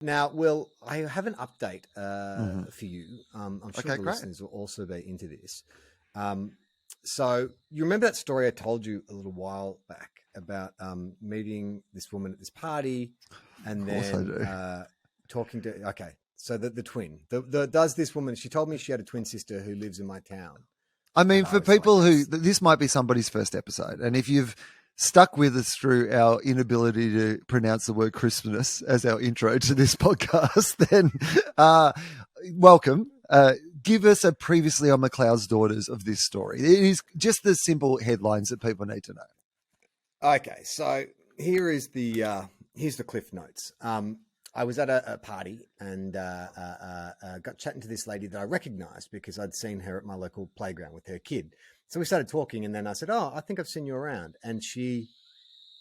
Now, Will, I have an update for you. I'm sure Okay, the great. listeners will also be into this. So you remember that story I told you a little while back about meeting this woman at this party and Of course I then do. talking to, okay, so the twin, does this woman, she told me she had a twin sister who lives in my town. I mean, And I for was like, people this might be somebody's first episode, and if you've stuck with us through our inability to pronounce the word Christmas as our intro to this podcast, then welcome. Give us a previously on McLeod's Daughters of this story. It is just the simple headlines that people need to know. Okay, so here's the cliff notes. I was at a party and got chatting to this lady that I recognized because I'd seen her at my local playground with her kid. So we started talking, and then I said, "Oh, I think I've seen you around." And she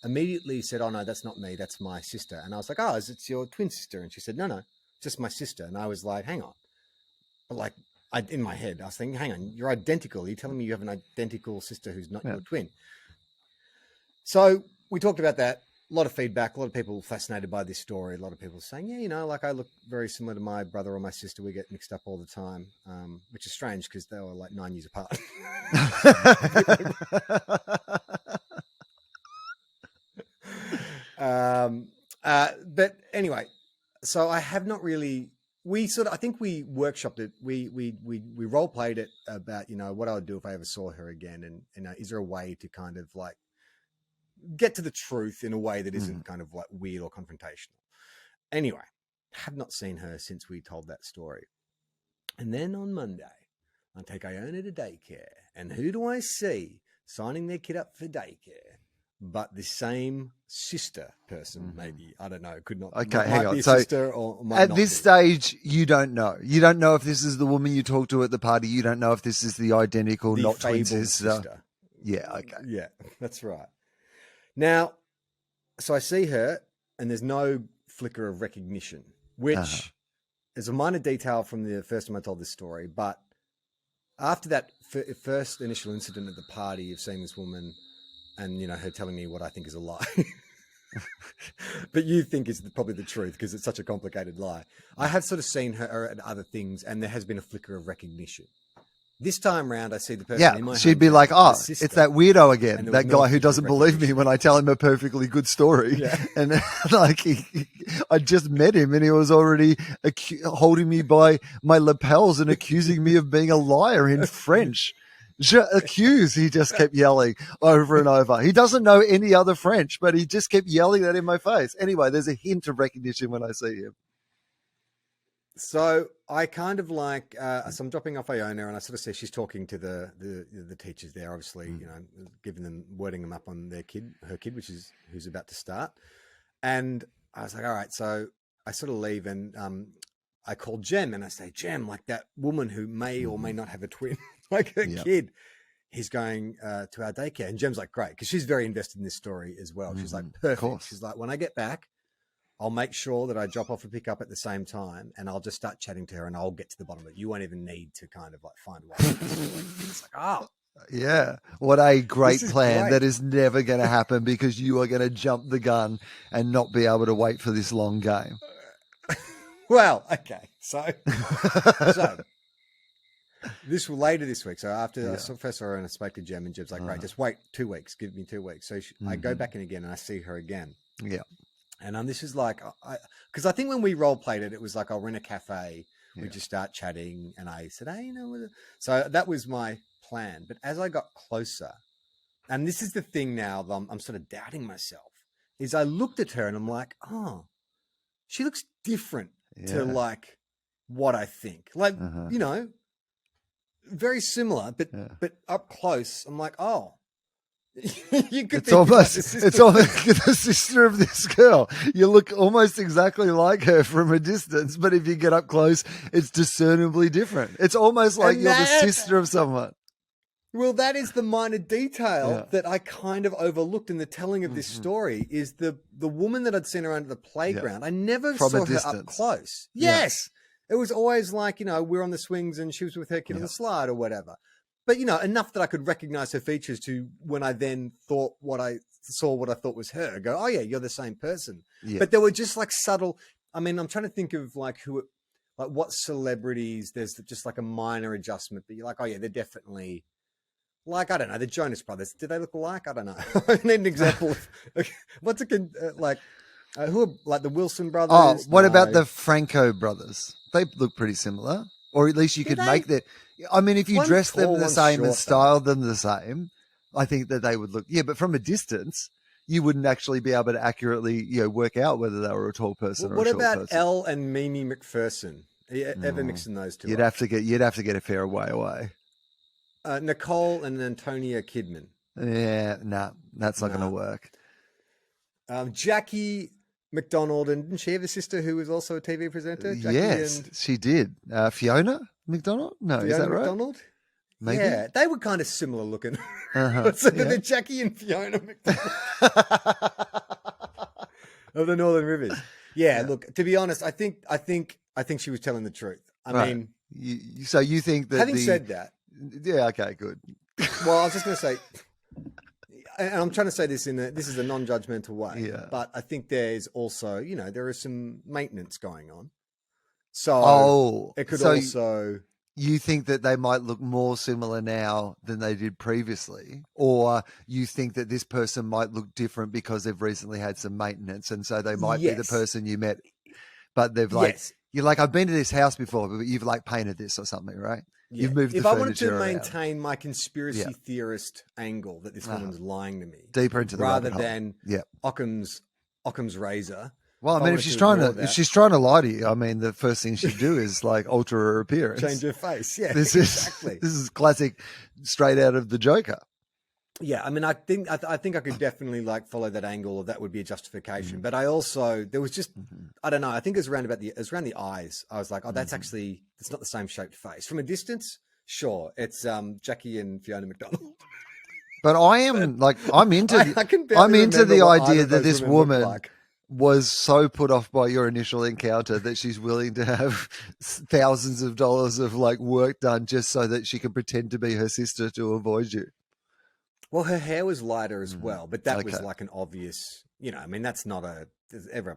immediately said, "Oh no, that's not me. That's my sister." And I was like, "Oh, it's your twin sister?" And she said, "No, just my sister." And I was like, "Hang on," but like in my head, I was thinking, "Hang on, you're identical. Are you telling me you have an identical sister who's not your twin?" So we talked about that. A lot of feedback, a lot of people fascinated by this story. A lot of people saying, yeah, like I look very similar to my brother or my sister. We get mixed up all the time, which is strange because they were like 9 years apart. But anyway, so I have not really, I think we workshopped it. We role played it about, what I would do if I ever saw her again. And, is there a way to kind of like, get to the truth in a way that isn't kind of like weird or confrontational. Anyway, have not seen her since we told that story. And then on Monday, I take Iona to daycare. And who do I see signing their kid up for daycare? But the same sister person, maybe. I don't know. Could not. Okay, hang on. Be a so sister or might at not this be. stage, you don't know. You don't know if this is the woman you talked to at the party. You don't know if this is the identical, The not twin sister. sister. Yeah, okay. Yeah, that's right. Now, so I see her, and there's no flicker of recognition, which is a minor detail from the first time I told this story. But after that first initial incident at the party of seeing this woman and, her telling me what I think is a lie, but you think is probably the truth because it's such a complicated lie. I have sort of seen her at other things, and there has been a flicker of recognition. This time round, I see the person in my she'd be like, sister, it's that weirdo again, that no guy who doesn't believe me when I tell him a perfectly good story. Yeah. And like, I just met him and he was already holding me by my lapels and accusing me of being a liar in French. Accuse, he just kept yelling over and over. He doesn't know any other French, but he just kept yelling that in my face. Anyway, there's a hint of recognition when I see him. So I kind of like, so I'm dropping off Iona, and I sort of see she's talking to the teachers there, obviously, wording them up on her kid, who's about to start. And I was like, all right. So I sort of leave, and I call Jem, and I say, Jem, like that woman who may or may not have a twin, like her kid, he's going to our daycare. And Jem's like, great, because she's very invested in this story as well. She's like, perfect. She's like, when I get back, I'll make sure that I drop off and pick up at the same time, and I'll just start chatting to her, and I'll get to the bottom of it. You won't even need to kind of like find a way. It's like, oh. Yeah, what a great plan. Great. That is never going to happen because you are going to jump the gun and not be able to wait for this long game. Well, okay. So this later this week. So after I saw Professor and I spoke to Jem, and Jem's like, right, just wait 2 weeks. Give me 2 weeks. So I go back in again, and I see her again. Yeah. And this is like, because I think when we role played it, it was like, we're in a cafe, we just start chatting, and I said, hey, so that was my plan. But as I got closer, and this is the thing now that I'm sort of doubting myself, is I looked at her and I'm like, oh, she looks different to like what I think. Like, very similar, but up close, I'm like, oh. It's almost the sister of this girl. You look almost exactly like her from a distance, but if you get up close, it's discernibly different. It's almost like you're the sister of someone. Well, that is the minor detail that I kind of overlooked in the telling of this story is the woman that I'd seen around at the playground. I never saw her up close. Yes. It was always like, we're on the swings and she was with her kid on the slide or whatever. But, enough that I could recognize her features to when I then thought what I thought was her, go, oh, yeah, you're the same person. Yeah. But there were just like subtle I mean, I'm trying to think of like what celebrities there's just like a minor adjustment, but you're like, oh yeah, they're definitely like, I don't know, the Jonas Brothers. Do they look alike? I don't know. I need an example of what's like. Who are like the Wilson brothers? Oh, what about No. the Franco brothers? They look pretty similar, or at least you Do could they? make that. I mean, if you One's dress them tall, the one's same short, and though. style them the same, I think that they would look. Yeah, but from a distance, you wouldn't actually be able to accurately, work out whether they were a tall person or What a short about person. Elle and Mimi McPherson? Are you ever Oh, mixing those two? You'd up? have to get a fair way away. Nicole and Antonia Kidman. Yeah, nah, that's not going to Nah. work. Jackie McDonald, and didn't she have a sister who was also a TV presenter? Jackie Yes, and she did. Fiona McDonald? No, is Fiona that right? McDonald. Maybe. Yeah, they were kind of similar looking. Uh-huh, So yeah. they're Jackie and Fiona McDonald of the Northern Rivers. Yeah, look, to be honest, I think she was telling the truth. I Right. mean, So you think that having said that, yeah, okay, good. well, I was just going to say, and I'm trying to say this this is a non-judgmental way, Yeah. but I think there's also, there is some maintenance going on. So Oh, it could so also, you think that they might look more similar now than they did previously, or you think that this person might look different because they've recently had some maintenance, and so they might be the Yes. person you met, but they've like yes. you're like, I've been to this house before, but you've like painted this or something, right? Yeah. You've moved if the I wanted to furniture around. maintain my conspiracy Yeah. theorist angle that this woman's lying to me, Deeper into the rather rabbit hole. than Yeah. Occam's razor. Well, I If I mean, if wanted she's to trying ignore to if that- she's trying to lie to you, I mean, the first thing she'd do is like alter her appearance. Change her face. Yeah, This is exactly. this is classic, straight out of the Joker. Yeah, I mean, I think I think I could definitely like follow that angle. Of that would be a justification. Mm-hmm. But I also there was just I don't know. I think it was around the eyes. I was like, oh, Mm-hmm. that's actually it's not the same shaped face from a distance. Sure, it's Jackie and Fiona McDonald. But I am like I'm into I can barely I'm into remember the what idea either of that those this women looked woman like. was so put off by your initial encounter that she's willing to have thousands of dollars of like work done just so that she can pretend to be her sister to avoid you. Well, her hair was lighter as well, but that was Okay. like an obvious, I mean, that's not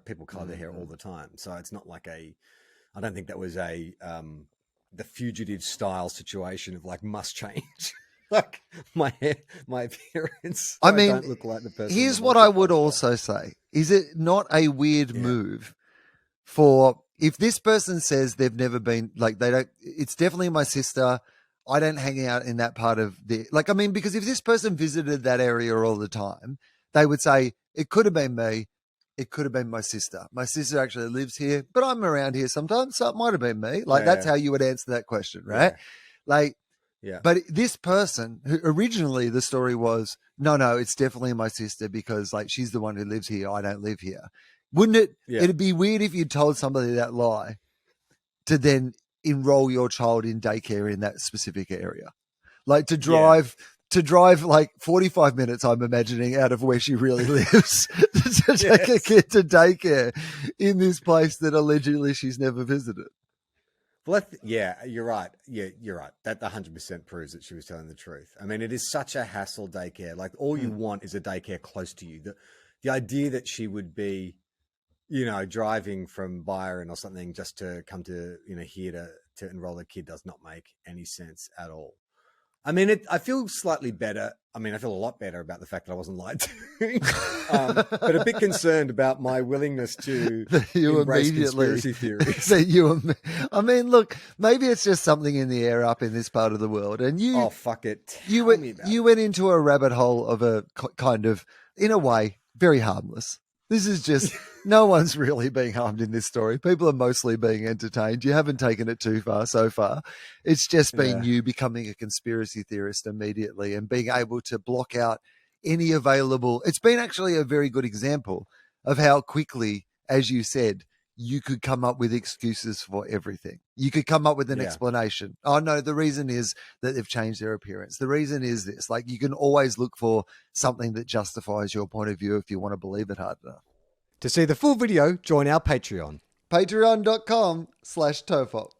people color their hair all the time. So it's not like I don't think that was the fugitive style situation of like must change. Like my hair, my appearance. I mean, don't look like the person. Here's in the what I market. would also say. Is it not a weird move for if this person says they've never been like they don't it's definitely my sister. I don't hang out in that part of the I mean, because if this person visited that area all the time, they would say, it could have been me. It could have been my sister. My sister actually lives here, but I'm around here sometimes, so it might have been me. Like that's Yeah. how you would answer that question, right? Like Yeah. but this person who originally the story was, no, it's definitely my sister because like she's the one who lives here. I don't live here. Wouldn't it? Yeah. It'd be weird if you told somebody that lie to then enroll your child in daycare in that specific area. Like to drive like 45 minutes, I'm imagining, out of where she really lives to take a kid to daycare in this place that allegedly she's never visited. Well, yeah, you're right. Yeah, you're right. That 100% proves that she was telling the truth. I mean, it is such a hassle daycare. Like all you want is a daycare close to you. The idea that she would be, driving from Byron or something just to come to, here to enroll a kid does not make any sense at all. I mean, I feel slightly better. I mean, I feel a lot better about the fact that I wasn't lied to, but a bit concerned about my willingness to You embrace immediately conspiracy theories. that I mean, look, maybe it's just something in the air up in this part of the world, and Oh, fuck it. you Tell me about you went into a rabbit hole of a kind of, in a way, very harmless. This is just no one's really being harmed in this story. People are mostly being entertained. You haven't taken it too far so far. It's just been you becoming a conspiracy theorist immediately and being able to block out any available. It's been actually a very good example of how quickly, as you said, you could come up with excuses for everything. You could come up with an explanation. Oh, no, the reason is that they've changed their appearance. The reason is this. Like, you can always look for something that justifies your point of view if you want to believe it hard enough. To see the full video, join our Patreon. Patreon.com/Tofop.